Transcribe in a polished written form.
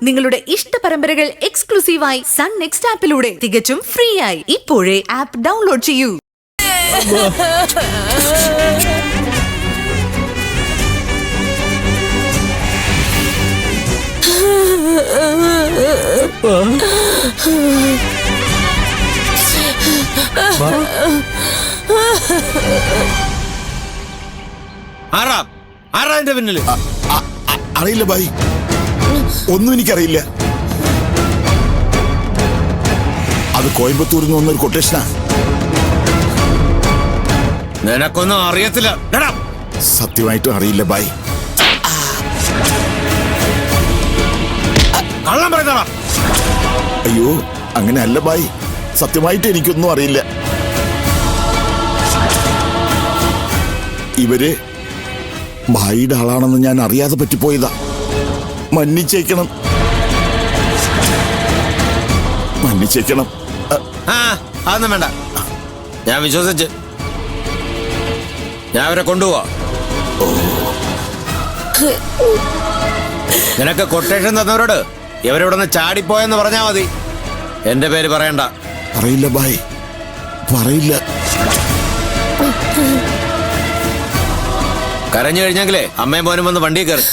നിങ്ങളുടെ ഇഷ്ട പരമ്പരകൾ എക്സ്ക്ലൂസീവായി സൺ നെക്സ്റ്റ് ആപ്പിലൂടെ തികച്ചും ഫ്രീ ആയി ഇപ്പോഴേ ആപ്പ് ഡൗൺലോഡ് ചെയ്യൂ. ആരാ പിന്നില്? അറിയില്ല ഭായി, ഒന്നും എനിക്കറിയില്ല. അത് കോയമ്പത്തൂരിൽ നിന്ന് വന്നൊരു കൊട്ടേഷനാ. നിനക്കൊന്നും അറിയത്തില്ല. സത്യമായിട്ടും അറിയില്ല ഭായി. കള്ളം പറയുന്നതാ. അയ്യോ, അങ്ങനെ അല്ല ഭായി, സത്യമായിട്ട് എനിക്കൊന്നും അറിയില്ല. ഇവര് ഭായിയുടെ ആളാണെന്ന് ഞാൻ അറിയാതെ പറ്റിപ്പോയതാ. മന്നിച്ചേക്കണം. അതൊന്നും വേണ്ട, ഞാൻ വിശ്വസിച്ച് ഞാൻ അവരെ കൊണ്ടുപോവാ. നിനക്ക് കൊട്ടേഷൻ തന്നവരോട് ഇവരിവിടെ നിന്ന് ചാടിപ്പോയെന്ന് പറഞ്ഞാ മതി. എന്റെ പേര് പറയണ്ട. പറയില്ല ഭായ്, പറയില്ല. കരഞ്ഞു കഴിഞ്ഞെങ്കിലേ അമ്മയും മോനും വന്ന് വണ്ടി കയറി.